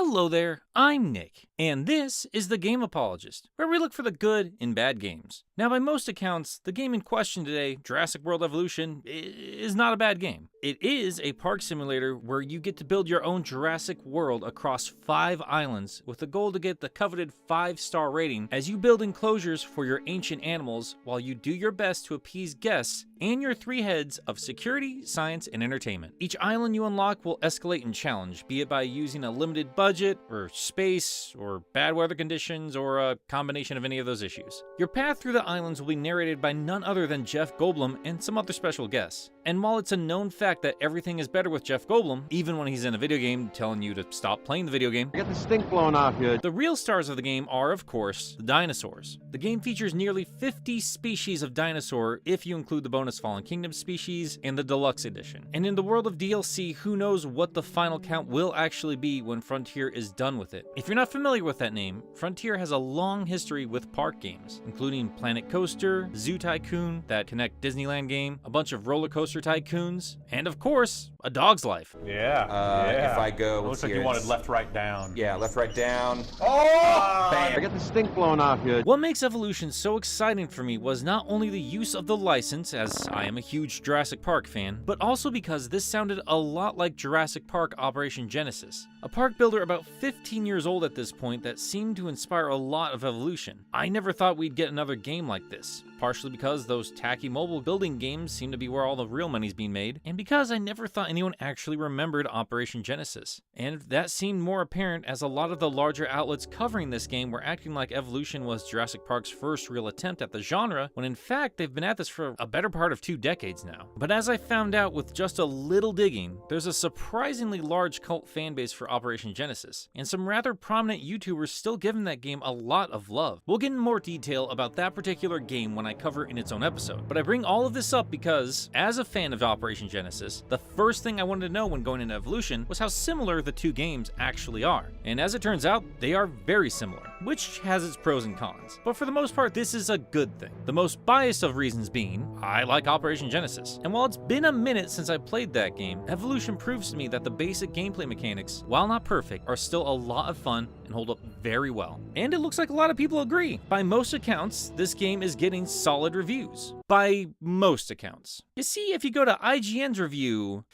Hello there, I'm Nick, and this is the Game Apologist, where we look for the good in bad games. Now, by most accounts, the game in question today, Jurassic World Evolution, is not a bad game. It is a park simulator where you get to build your own Jurassic World across 5 islands with the goal to get the coveted 5-star rating as you build enclosures for your ancient animals while you do your best to appease guests and your 3 heads of security, science, and entertainment. Each island you unlock will escalate in challenge, be it by using a limited budget, or space, or bad weather conditions, or a combination of any of those issues. Your path through the islands will be narrated by none other than Jeff Goldblum and some other special guests. And while it's a known fact that everything is better with Jeff Goldblum, even when he's in a video game telling you to stop playing the video game, Get the stink blown off you. the real stars of the game are, of course, the dinosaurs. The game features nearly 50 species of dinosaur if you include the bonus Fallen Kingdom species and the deluxe edition. And in the world of DLC, who knows what the final count will actually be when Frontier is done with it. If you're not familiar with that name, Frontier has a long history with park games, including Planet Coaster, Zoo Tycoon, that Connect Disneyland game, a bunch of roller coaster tycoons, and of course, A Dog's Life. Yeah. If I go, It looks like you wanted left, right, down. Yeah, left, right, down. Oh! Bam. Get the stink blown off you. What makes Evolution so exciting for me was not only the use of the license, as I am a huge Jurassic Park fan, but also because this sounded a lot like Jurassic Park Operation Genesis, a park builder about 15 years old at this point that seemed to inspire a lot of Evolution. I never thought we'd get another game like this, partially because those tacky mobile building games seem to be where all the real money's being made, and because I never thought anyone actually remembered Operation Genesis. And that seemed more apparent as a lot of the larger outlets covering this game were acting like Evolution was Jurassic Park's first real attempt at the genre, when in fact they've been at this for a better part of 2 decades now. But as I found out with just a little digging, there's a surprisingly large cult fanbase for Operation Genesis, and some rather prominent YouTubers still giving that game a lot of love. We'll get in more detail about that particular game when I cover in its own episode, but I bring all of this up because, as a fan of Operation Genesis, the first thing I wanted to know when going into Evolution was how similar the 2 games actually are. And as it turns out, they are very similar, which has its pros and cons. But for the most part, this is a good thing. The most biased of reasons being, I like Operation Genesis. And while it's been a minute since I played that game, Evolution proves to me that the basic gameplay mechanics, while not perfect, are still a lot of fun and hold up very well. And it looks like a lot of people agree. By most accounts, this game is getting solid reviews. By most accounts. You see, if you go to IGN's review,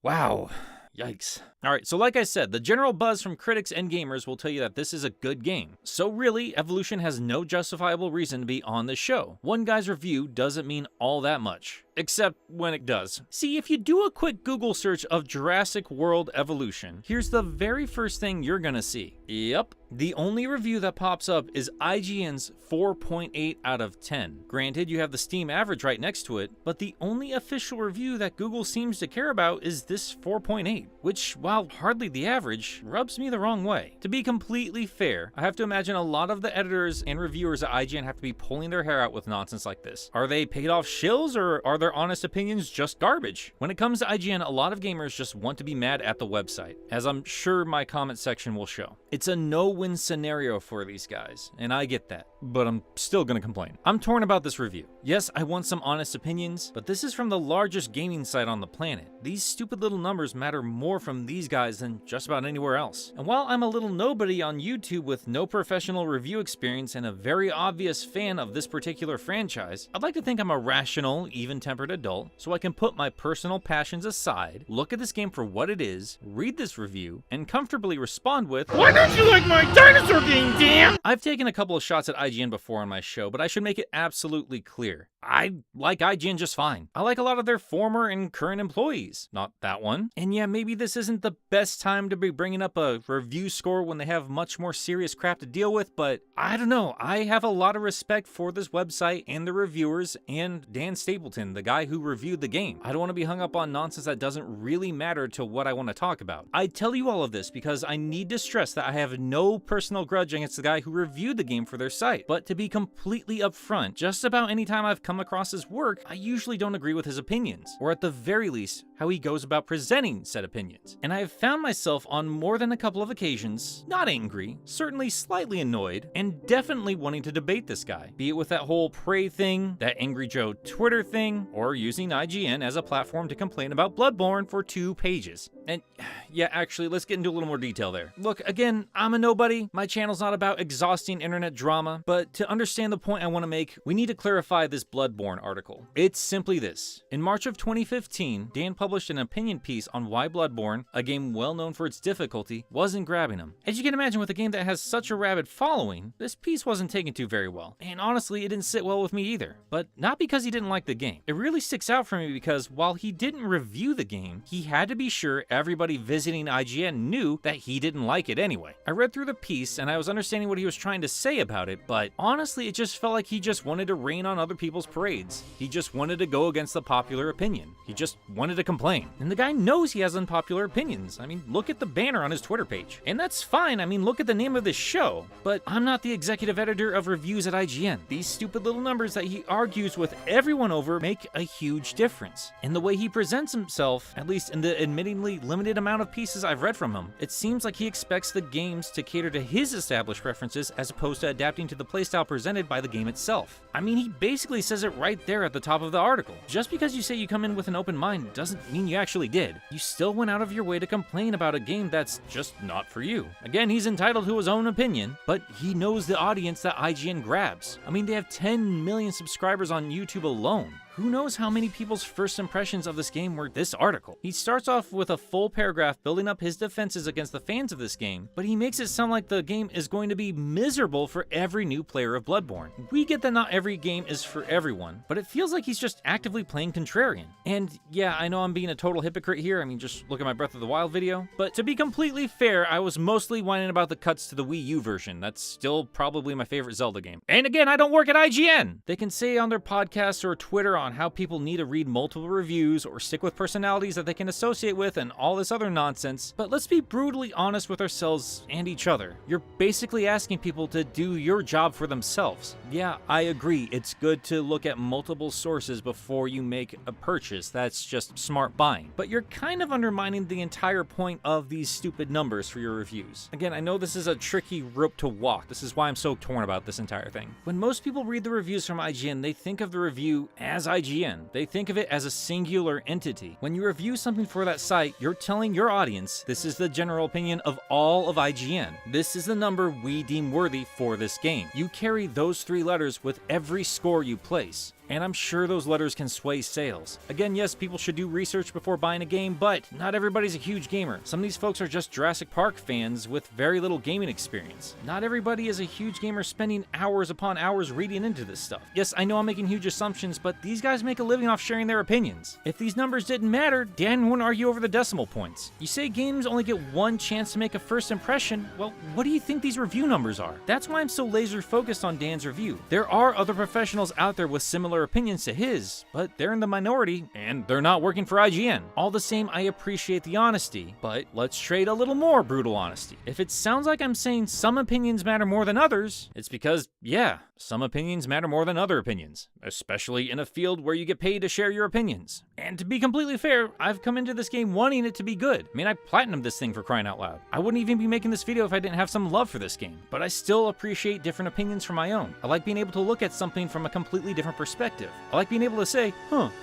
wow. Yikes. Alright, so like I said, the general buzz from critics and gamers will tell you that this is a good game. So really, Evolution has no justifiable reason to be on this show. One guy's review doesn't mean all that much. Except when it does. See, if you do a quick Google search of Jurassic World Evolution, here's the very first thing you're gonna see. Yep. The only review that pops up is IGN's 4.8 out of 10. Granted, you have the Steam average right next to it, but the only official review that Google seems to care about is this 4.8, which, while hardly the average, rubs me the wrong way. To be completely fair, I have to imagine a lot of the editors and reviewers at IGN have to be pulling their hair out with nonsense like this. Are they paid off shills, or are their honest opinions just garbage? When it comes to IGN, a lot of gamers just want to be mad at the website, as I'm sure my comment section will show. It's a no-win scenario for these guys, and I get that, but I'm still gonna complain. I'm torn about this review. Yes, I want some honest opinions, but this is from the largest gaming site on the planet. These stupid little numbers matter more from these guys than just about anywhere else. And while I'm a little nobody on YouTube with no professional review experience and a very obvious fan of this particular franchise, I'd like to think I'm a rational, even-tempered adult, so I can put my personal passions aside, look at this game for what it is, read this review, and comfortably respond with, "Why don't you like my dinosaur game, damn?" I've taken a couple of shots at IGN before on my show, but I should make it absolutely clear. I like IGN just fine. I like a lot of their former and current employees, not that one. And yeah, maybe this isn't the best time to be bringing up a review score when they have much more serious crap to deal with, but I don't know. I have a lot of respect for this website and the reviewers and Dan Stapleton, the guy who reviewed the game. I don't want to be hung up on nonsense that doesn't really matter to what I want to talk about. I tell you all of this because I need to stress that I have no no personal grudge against the guy who reviewed the game for their site, but to be completely upfront, just about any time I've come across his work, I usually don't agree with his opinions, or at the very least, how he goes about presenting said opinions. And I have found myself on more than a couple of occasions, not angry, certainly slightly annoyed, and definitely wanting to debate this guy, be it with that whole Prey thing, that Angry Joe Twitter thing, or using IGN as a platform to complain about Bloodborne for 2 pages. And yeah, actually, let's get into a little more detail there. Look, again, I'm a nobody. My channel's not about exhausting internet drama, but to understand the point I want to make, we need to clarify this Bloodborne article. It's simply this. In March of 2015, Dan published an opinion piece on why Bloodborne, a game well known for its difficulty, wasn't grabbing him. As you can imagine, with a game that has such a rabid following, this piece wasn't taken to very well. And honestly, it didn't sit well with me either. But not because he didn't like the game. It really sticks out for me because while he didn't review the game, he had to be sure everybody visiting IGN knew that he didn't like it anyway. I read through the piece and I was understanding what he was trying to say about it, but honestly, it just felt like he just wanted to rain on other people's parades. He just wanted to go against the popular opinion. He just wanted to complain. And the guy knows he has unpopular opinions. I mean, look at the banner on his Twitter page. And that's fine. I mean, look at the name of this show. But I'm not the executive editor of reviews at IGN. These stupid little numbers that he argues with everyone over make a huge difference. And the way he presents himself, at least in the admittingly limited amount of pieces I've read from him, it seems like he expects the games to cater to his established preferences as opposed to adapting to the playstyle presented by the game itself. I mean, he basically says it right there at the top of the article. Just because you say you come in with an open mind doesn't mean you actually did. You still went out of your way to complain about a game that's just not for you. Again, he's entitled to his own opinion, but he knows the audience that IGN grabs. I mean, they have 10 million subscribers on YouTube alone. Who knows how many people's first impressions of this game were this article? He starts off with a full paragraph building up his defenses against the fans of this game, but he makes it sound like the game is going to be miserable for every new player of Bloodborne. We get that not every game is for everyone, but it feels like he's just actively playing contrarian. And yeah, I know I'm being a total hypocrite here, I mean, just look at my Breath of the Wild video, but to be completely fair, I was mostly whining about the cuts to the Wii U version. That's still probably my favorite Zelda game. And again, I don't work at IGN! They can say on their podcasts or Twitter on how people need to read multiple reviews or stick with personalities that they can associate with and all this other nonsense, but let's be brutally honest with ourselves and each other. You're basically asking people to do your job for themselves. Yeah, I agree, it's good to look at multiple sources before you make a purchase. That's just smart buying. But you're kind of undermining the entire point of these stupid numbers for your reviews. Again, I know this is a tricky rope to walk. This is why I'm so torn about this entire thing. When most people read the reviews from IGN, they think of the review as IGN. They think of it as a singular entity. When you review something for that site, you're telling your audience, this is the general opinion of all of IGN. This is the number we deem worthy for this game. You carry those 3 letters with every score you place. And I'm sure those letters can sway sales. Again, yes, people should do research before buying a game, but not everybody's a huge gamer. Some of these folks are just Jurassic Park fans with very little gaming experience. Not everybody is a huge gamer spending hours upon hours reading into this stuff. Yes, I know I'm making huge assumptions, but these guys make a living off sharing their opinions. If these numbers didn't matter, Dan wouldn't argue over the decimal points. You say games only get one chance to make a first impression, well, what do you think these review numbers are? That's why I'm so laser focused on Dan's review. There are other professionals out there with similar opinions to his, but they're in the minority and they're not working for IGN. All the same, I appreciate the honesty, but let's trade a little more brutal honesty. If it sounds like I'm saying some opinions matter more than others, it's because, yeah, some opinions matter more than other opinions, especially in a field where you get paid to share your opinions. And to be completely fair, I've come into this game wanting it to be good. I mean, I platinumed this thing for crying out loud. I wouldn't even be making this video if I didn't have some love for this game, but I still appreciate different opinions from my own. I like being able to look at something from a completely different perspective. I like being able to say,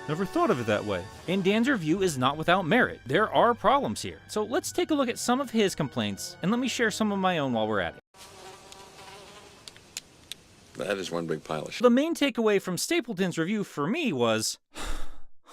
never thought of it that way. And Dan's review is not without merit. There are problems here. So let's take a look at some of his complaints, and let me share some of my own while we're at it. That is one big pile of shit. The main takeaway from Stapleton's review for me was,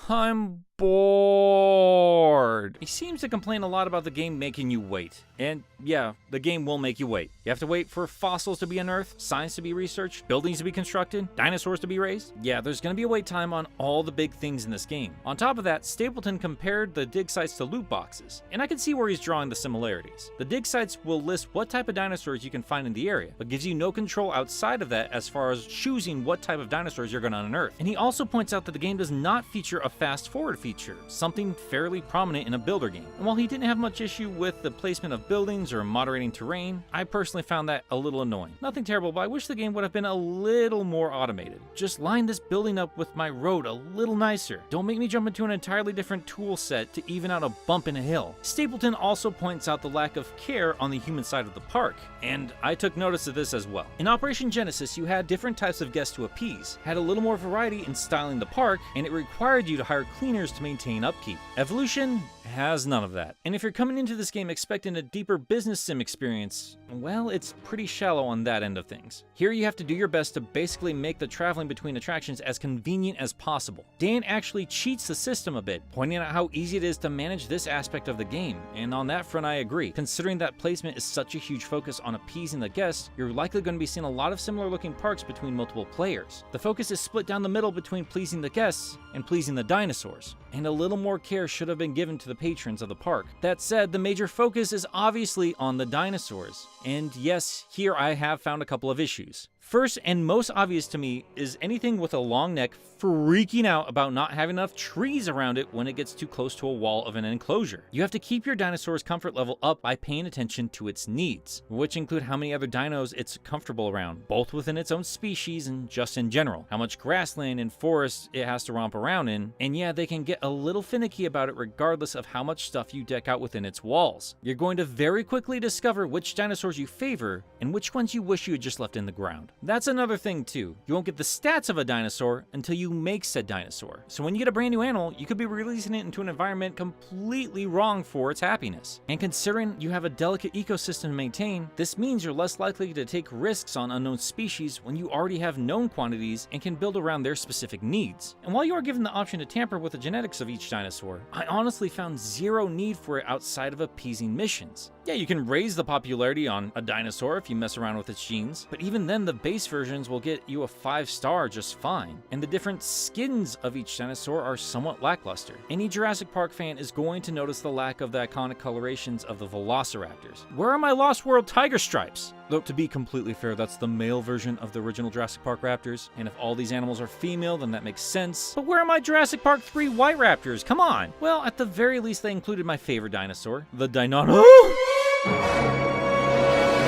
I'm bored. He seems to complain a lot about the game making you wait. And yeah, the game will make you wait. You have to wait for fossils to be unearthed, science to be researched, buildings to be constructed, dinosaurs to be raised. Yeah, there's gonna be a wait time on all the big things in this game. On top of that, Stapleton compared the dig sites to loot boxes, and I can see where he's drawing the similarities. The dig sites will list what type of dinosaurs you can find in the area, but gives you no control outside of that as far as choosing what type of dinosaurs you're gonna unearth. And he also points out that the game does not feature a fast forward feature feature, something fairly prominent in a builder game. And while he didn't have much issue with the placement of buildings or moderating terrain, I personally found that a little annoying. Nothing terrible, but I wish the game would have been a little more automated. Just line this building up with my road a little nicer. Don't make me jump into an entirely different tool set to even out a bump in a hill. Stapleton also points out the lack of care on the human side of the park, and I took notice of this as well. In Operation Genesis, you had different types of guests to appease, had a little more variety in styling the park, and it required you to hire cleaners to maintain upkeep. Evolution has none of that. And if you're coming into this game expecting a deeper business sim experience, well, it's pretty shallow on that end of things. Here you have to do your best to basically make the traveling between attractions as convenient as possible. Dan actually cheats the system a bit, pointing out how easy it is to manage this aspect of the game, and on that front I agree. Considering that placement is such a huge focus on appeasing the guests, you're likely going to be seeing a lot of similar looking parks between multiple players. The focus is split down the middle between pleasing the guests and pleasing the dinosaurs, and a little more care should have been given to the patrons of the park. That said, the major focus is obviously on the dinosaurs. And yes, here I have found a couple of issues. First and most obvious to me is anything with a long neck freaking out about not having enough trees around it when it gets too close to a wall of an enclosure. You have to keep your dinosaur's comfort level up by paying attention to its needs, which include how many other dinos it's comfortable around, both within its own species and just in general, how much grassland and forest it has to romp around in, and yeah, they can get a little finicky about it regardless of how much stuff you deck out within its walls. You're going to very quickly discover which dinosaurs you favor and which ones you wish you had just left in the ground. That's another thing too. You won't get the stats of a dinosaur until you make said dinosaur. So when you get a brand new animal, you could be releasing it into an environment completely wrong for its happiness. And considering you have a delicate ecosystem to maintain, this means you're less likely to take risks on unknown species when you already have known quantities and can build around their specific needs. And while you are given the option to tamper with the genetics of each dinosaur, I honestly found zero need for it outside of appeasing missions. Yeah, you can raise the popularity on a dinosaur if you mess around with its genes, but even then the base versions will get you a 5-star just fine, and the different skins of each dinosaur are somewhat lackluster. Any Jurassic Park fan is going to notice the lack of the iconic colorations of the velociraptors. Where are my Lost World tiger stripes? Though to be completely fair, that's the male version of the original Jurassic Park raptors, and if all these animals are female, then that makes sense. But where are my Jurassic Park 3 white raptors? Come on! Well, at the very least, they included my favorite dinosaur, the Dino.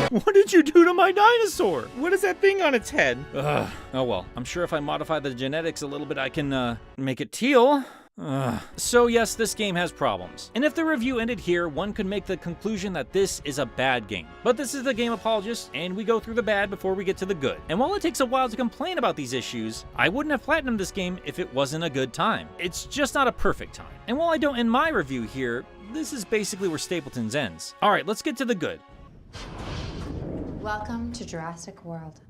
What did you do to my dinosaur? What is that thing on its head? Ugh. Oh well, I'm sure if I modify the genetics a little bit, I can, make it teal. So yes, this game has problems. And if the review ended here, one could make the conclusion that this is a bad game. But this is the Game Apologist, and we go through the bad before we get to the good. And while it takes a while to complain about these issues, I wouldn't have platinumed this game if it wasn't a good time. It's just not a perfect time. And while I don't end my review here, this is basically where Stapleton's ends. Alright, let's get to the good. Welcome to Jurassic World.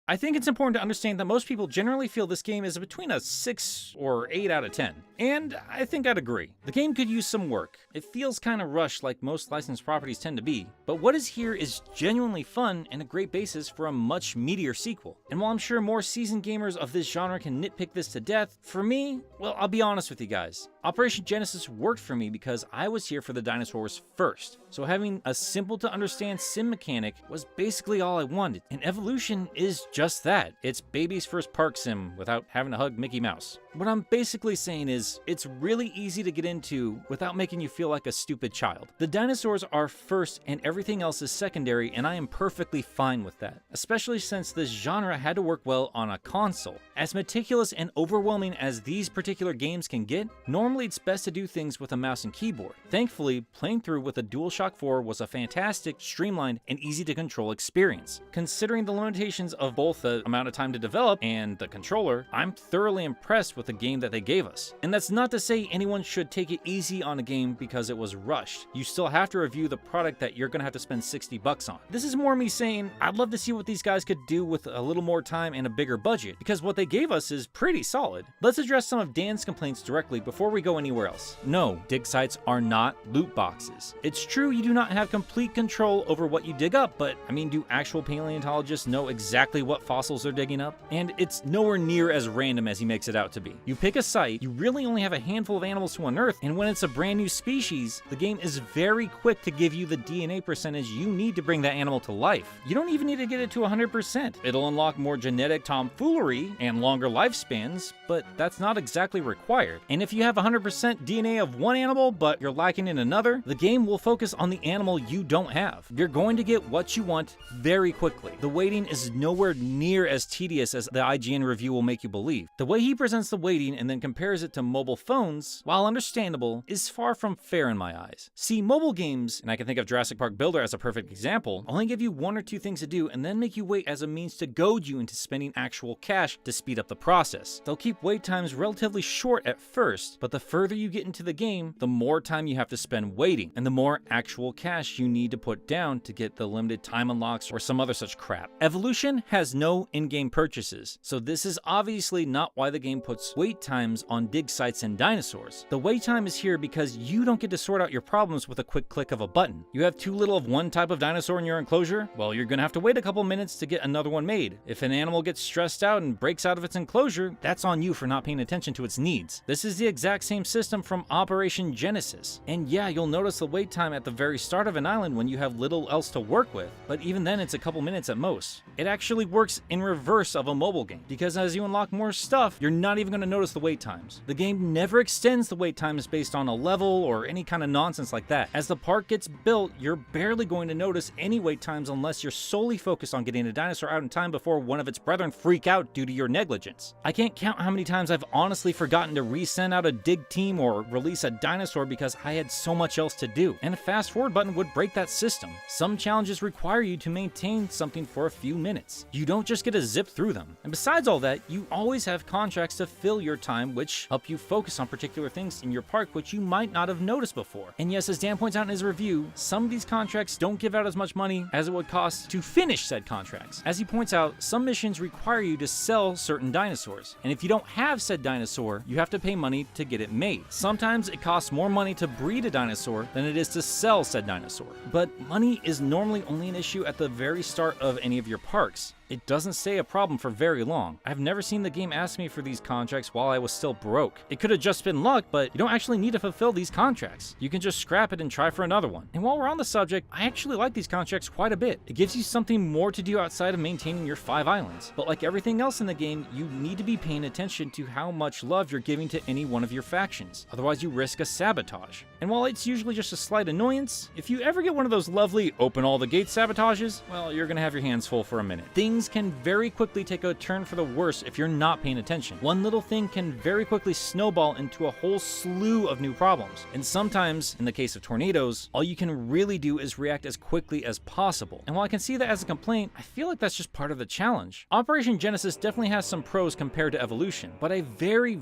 I think it's important to understand that most people generally feel this game is between a 6 or 8 out of 10. And I think I'd agree. The game could use some work. It feels kind of rushed like most licensed properties tend to be, but what is here is genuinely fun and a great basis for a much meatier sequel. And while I'm sure more seasoned gamers of this genre can nitpick this to death, for me, well, I'll be honest with you guys. Operation Genesis worked for me because I was here for the dinosaurs first. So having a simple to understand sim mechanic was basically all I wanted. And Evolution is just that. It's baby's first park sim without having to hug Mickey Mouse. What I'm basically saying is, it's really easy to get into without making you feel like a stupid child. The dinosaurs are first and everything else is secondary, and I am perfectly fine with that. Especially since this genre had to work well on a console. As meticulous and overwhelming as these particular games can get, normally it's best to do things with a mouse and keyboard. Thankfully, playing through with a DualShock 4 was a fantastic, streamlined, and easy to control experience. Considering the limitations of both the amount of time to develop and the controller, I'm thoroughly impressed with the game that they gave us. And that's not to say anyone should take it easy on a game because it was rushed. You still have to review the product that you're gonna have to spend $60 on. This is more me saying, I'd love to see what these guys could do with a little more time and a bigger budget, because what they gave us is pretty solid. Let's address some of Dan's complaints directly before we go anywhere else. No, dig sites are not loot boxes. It's true you do not have complete control over what you dig up, but I mean, do actual paleontologists know exactly what fossils they're digging up? And it's nowhere near as random as he makes it out to be. difficulty. You pick a site, you really only have a handful of animals to unearth, and when it's a brand new species, the game is very quick to give you the DNA percentage you need to bring that animal to life. You don't even need to get it to 100%. It'll unlock more genetic tomfoolery and longer lifespans, but that's not exactly required. And if you have 100% DNA of one animal, but you're lacking in another, the game will focus on the animal you don't have. You're going to get what you want very quickly. The waiting is nowhere near as tedious as the IGN review will make you believe. The way he presents the waiting and then compares it to mobile phones, while understandable, is far from fair in my eyes. See, mobile games, and I can think of Jurassic Park Builder as a perfect example, only give you one or two things to do and then make you wait as a means to goad you into spending actual cash to speed up the process. They'll keep wait times relatively short at first, but the further you get into the game, the more time you have to spend waiting, and the more actual cash you need to put down to get the limited time unlocks or some other such crap. Evolution has no in-game purchases, so this is obviously not why the game puts wait times on dig sites and dinosaurs. The wait time is here because you don't get to sort out your problems with a quick click of a button. You have too little of one type of dinosaur in your enclosure? Well, you're gonna have to wait a couple minutes to get another one made. If an animal gets stressed out and breaks out of its enclosure, that's on you for not paying attention to its needs. This is the exact same system from Operation Genesis. And yeah, you'll notice the wait time at the very start of an island when you have little else to work with, but even then it's a couple minutes at most. It actually works in reverse of a mobile game, because as you unlock more stuff, you're not even going to notice the wait times. The game never extends the wait times based on a level or any kind of nonsense like that. As the park gets built, you're barely going to notice any wait times unless you're solely focused on getting a dinosaur out in time before one of its brethren freak out due to your negligence. I can't count how many times I've honestly forgotten to resend out a dig team or release a dinosaur because I had so much else to do, and a fast forward button would break that system. Some challenges require you to maintain something for a few minutes. You don't just get to zip through them. And besides all that, you always have contracts to fill your time which help you focus on particular things in your park which you might not have noticed before. And yes, as Dan points out in his review, some of these contracts don't give out as much money as it would cost to finish said contracts. As he points out, some missions require you to sell certain dinosaurs, and if you don't have said dinosaur, you have to pay money to get it made. Sometimes it costs more money to breed a dinosaur than it is to sell said dinosaur. But money is normally only an issue at the very start of any of your parks. It doesn't stay a problem for very long. I've never seen the game ask me for these contracts while I was still broke. It could have just been luck, but you don't actually need to fulfill these contracts. You can just scrap it and try for another one. And while we're on the subject, I actually like these contracts quite a bit. It gives you something more to do outside of maintaining your 5 islands. But like everything else in the game, you need to be paying attention to how much love you're giving to any one of your factions. Otherwise, you risk a sabotage. And while it's usually just a slight annoyance, if you ever get one of those lovely open all the gates sabotages, well, you're gonna have your hands full for a minute. Things can very quickly take a turn for the worse if you're not paying attention. One little thing can very quickly snowball into a whole slew of new problems. And sometimes, in the case of tornadoes, all you can really do is react as quickly as possible. And while I can see that as a complaint, I feel like that's just part of the challenge. Operation Genesis definitely has some pros compared to Evolution, but I very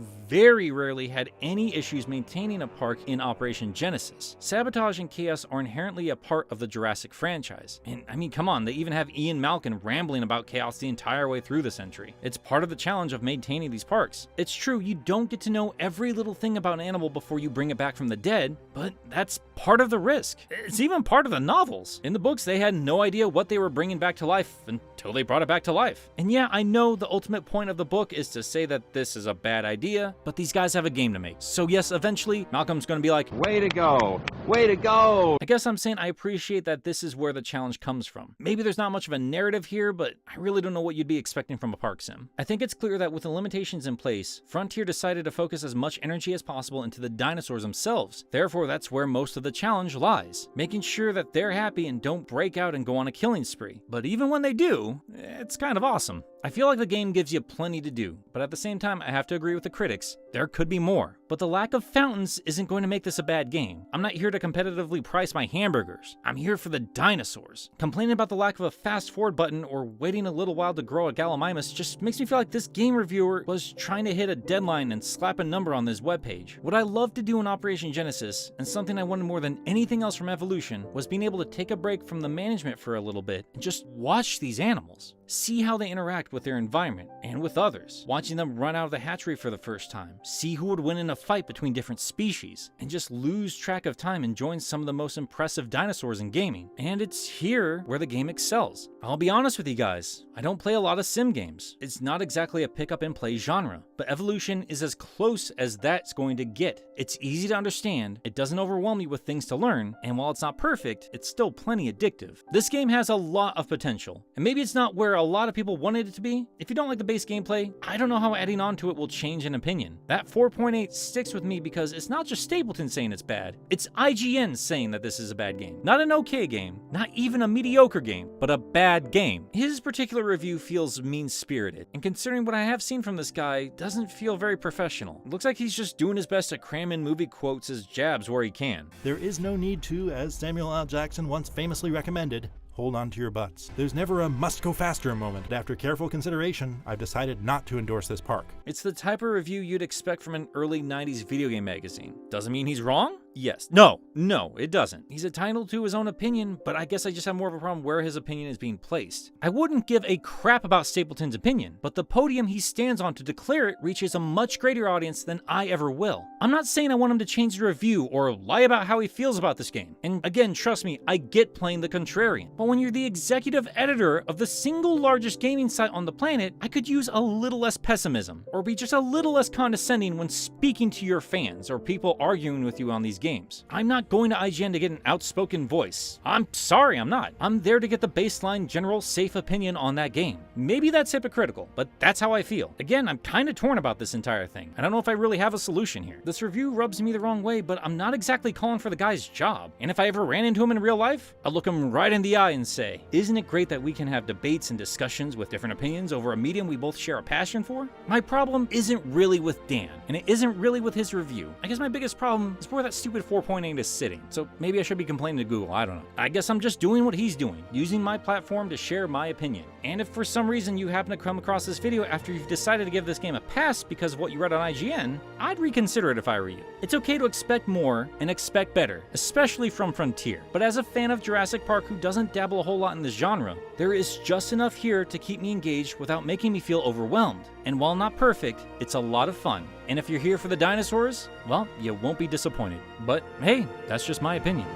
rarely had any issues maintaining a park in Operation Genesis. Sabotage and chaos are inherently a part of the Jurassic franchise. And I mean, come on, they even have Ian Malkin rambling about chaos the entire way through this entry. It's part of the challenge of maintaining these parks. It's true, you don't get to know every little thing about an animal before you bring it back from the dead, but that's part of the risk. It's even part of the novels. In the books, they had no idea what they were bringing back to life until they brought it back to life. And yeah, I know the ultimate point of the book is to say that this is a bad idea, but these guys have a game to make. So yes, eventually, Malcolm's gonna be like, Way to go! Way to go! I guess I'm saying I appreciate that this is where the challenge comes from. Maybe there's not much of a narrative here, but I really don't know what you'd be expecting from a park sim. I think it's clear that with the limitations in place, Frontier decided to focus as much energy as possible into the dinosaurs themselves. Therefore, that's where most of the challenge lies, making sure that they're happy and don't break out and go on a killing spree. But even when they do, it's kind of awesome. I feel like the game gives you plenty to do, but at the same time, I have to agree with the critics, there could be more. But the lack of fountains isn't going to make this a bad game. I'm not here to competitively price my hamburgers. I'm here for the dinosaurs. Complaining about the lack of a fast forward button or waiting a little while to grow a Gallimimus just makes me feel like this game reviewer was trying to hit a deadline and slap a number on this webpage. What I love to do in Operation Genesis, and something I wanted more than anything else from Evolution, was being able to take a break from the management for a little bit and just watch these animals. see how they interact with their environment and with others, watching them run out of the hatchery for the first time, see who would win in a fight between different species, and just lose track of time enjoying some of the most impressive dinosaurs in gaming. And it's here where the game excels. I'll be honest with you guys, I don't play a lot of sim games. It's not exactly a pick up and play genre, but Evolution is as close as that's going to get. It's easy to understand, it doesn't overwhelm you with things to learn, and while it's not perfect, it's still plenty addictive. This game has a lot of potential, and maybe it's not where a lot of people wanted it to be. If you don't like the base gameplay, I don't know how adding on to it will change an opinion. That 4.8 sticks with me because it's not just Stapleton saying it's bad, it's IGN saying that this is a bad game. Not an okay game, not even a mediocre game, but a bad game. His particular review feels mean-spirited, and considering what I have seen from this guy, doesn't feel very professional. It looks like he's just doing his best to cram in movie quotes as jabs where he can. There is no need to, as Samuel L. Jackson once famously recommended, hold on to your butts. There's never a must go faster moment. After careful consideration, I've decided not to endorse this park. It's the type of review you'd expect from an early 90s video game magazine. Doesn't mean he's wrong? Yes. No, it doesn't. He's entitled to his own opinion, but I guess I just have more of a problem where his opinion is being placed. I wouldn't give a crap about Stapleton's opinion, but the podium he stands on to declare it reaches a much greater audience than I ever will. I'm not saying I want him to change the review or lie about how he feels about this game. And again, trust me, I get playing the contrarian. But when you're the executive editor of the single largest gaming site on the planet, I could use a little less pessimism, or be just a little less condescending when speaking to your fans or people arguing with you on these games. I'm not going to IGN to get an outspoken voice. I'm sorry, I'm not. I'm there to get the baseline, general, safe opinion on that game. Maybe that's hypocritical, but that's how I feel. Again, I'm kind of torn about this entire thing. I don't know if I really have a solution here. This review rubs me the wrong way, but I'm not exactly calling for the guy's job. And if I ever ran into him in real life, I'd look him right in the eye and say, isn't it great that we can have debates and discussions with different opinions over a medium we both share a passion for? My problem isn't really with Dan, and it isn't really with his review. I guess my biggest problem is where that stupid 4.8 is sitting. So maybe I should be complaining to Google, I don't know. I guess I'm just doing what he's doing, using my platform to share my opinion. And if for some reason you happen to come across this video after you've decided to give this game a pass because of what you read on IGN, I'd reconsider it if I were you. It's okay to expect more and expect better, especially from Frontier. But as a fan of Jurassic Park who doesn't dabble a whole lot in this genre, there is just enough here to keep me engaged without making me feel overwhelmed. And while not perfect, it's a lot of fun. And if you're here for the dinosaurs, well, you won't be disappointed. But hey, that's just my opinion.